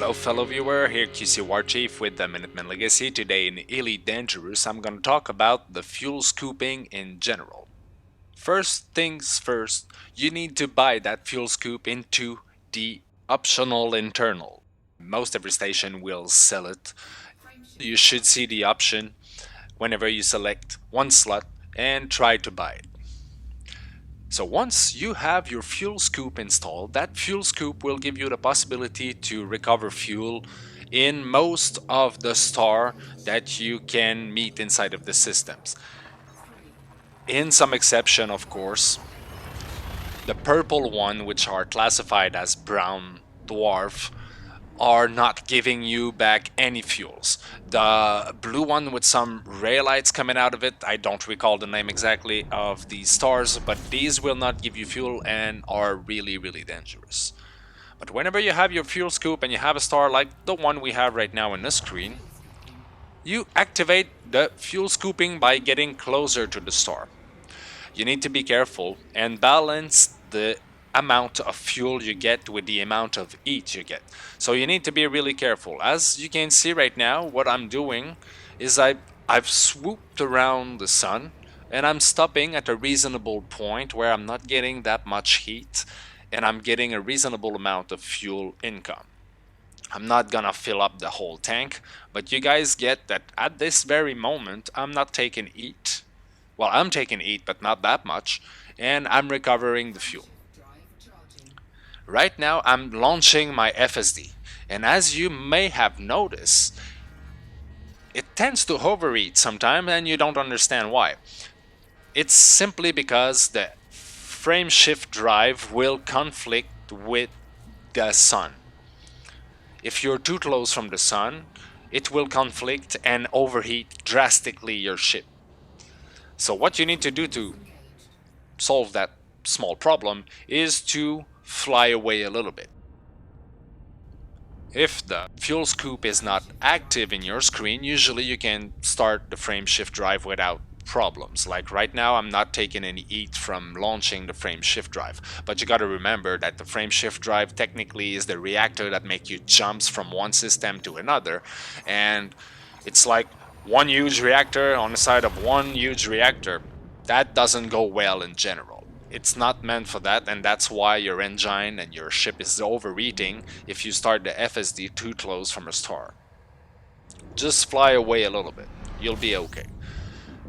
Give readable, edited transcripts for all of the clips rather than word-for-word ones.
Hello fellow viewer, here QcWarChief with the Minutemen Legacy. Today in Elite Dangerous I'm going to talk about the fuel scooping in general. First things first, you need to buy that fuel scoop into the optional internal. Most every station will sell it. You should see the option whenever you select one slot and try to buy it. So once you have your fuel scoop installed, that fuel scoop will give you the possibility to recover fuel in most of the star that you can meet inside of the systems. In some exception, of course, the purple one, which are classified as brown dwarf, are not giving you back any fuels. The blue one with some ray lights coming out of it, I don't recall the name exactly of these stars, but these will not give you fuel and are really dangerous. But whenever you have your fuel scoop and you have a star like the one we have right now in the screen, you activate the fuel scooping by getting closer to the star. You need to be careful and balance the amount of fuel you get with the amount of heat you get. So you need to be really careful. As you can see right now, what I'm doing is I've swooped around the sun and I'm stopping at a reasonable point where I'm not getting that much heat and I'm getting a reasonable amount of fuel income. I'm not gonna fill up the whole tank, but you guys get that at this very moment I'm not taking heat. Well, I'm taking heat, but not that much, and I'm recovering the fuel. Right now, I'm launching my FSD, and as you may have noticed, it tends to overheat sometimes, and you don't understand why. It's simply because the frame shift drive will conflict with the sun. If you're too close from the sun, it will conflict and overheat drastically your ship. So what you need to do to solve that small problem is to fly away a little bit. If the fuel scoop is not active in your screen, usually you can start the frame shift drive without problems. Like right now I'm not taking any heat from launching the frame shift drive, but you gotta remember that the frame shift drive technically is the reactor that makes you jumps from one system to another, and it's like one huge reactor on the side of one huge reactor. That doesn't go well in general. It's not meant for that, and that's why your engine and your ship is overheating if you start the FSD too close from a star. Just fly away a little bit. You'll be okay.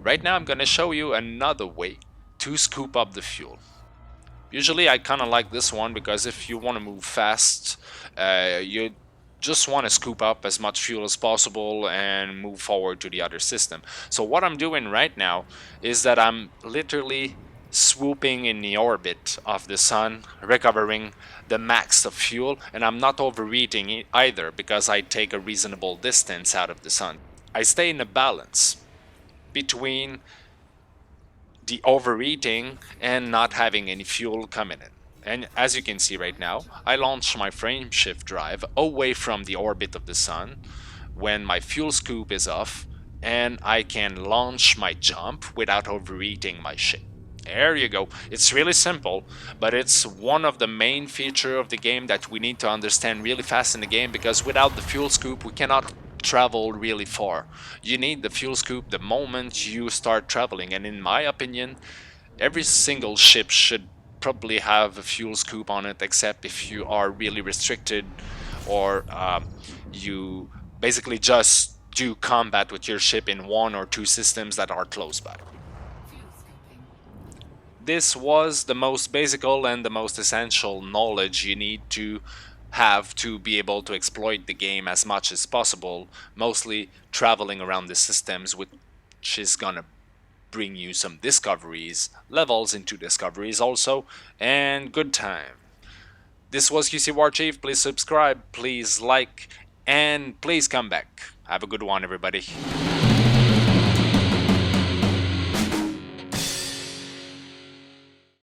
Right now I'm going to show you another way to scoop up the fuel. Usually I kind of like this one because if you want to move fast, you just want to scoop up as much fuel as possible and move forward to the other system. So what I'm doing right now is that I'm literally swooping in the orbit of the sun, recovering the max of fuel, and I'm not overheating either because I take a reasonable distance out of the sun. I stay in a balance between the overheating and not having any fuel coming in. And as you can see right now, I launch my frame shift drive away from the orbit of the sun when my fuel scoop is off, and I can launch my jump without overheating my ship. There you go. It's really simple, but it's one of the main features of the game that we need to understand really fast in the game, because without the fuel scoop we cannot travel really far. You need the fuel scoop the moment you start traveling, and in my opinion every single ship should probably have a fuel scoop on it, except if you are really restricted or you basically just do combat with your ship in one or two systems that are close by. This was the most basical and the most essential knowledge you need to have to be able to exploit the game as much as possible, mostly traveling around the systems, which is gonna bring you some discoveries, levels into discoveries also, and good time. This was QcWarChief. Please subscribe, please like, and please come back. Have a good one, everybody.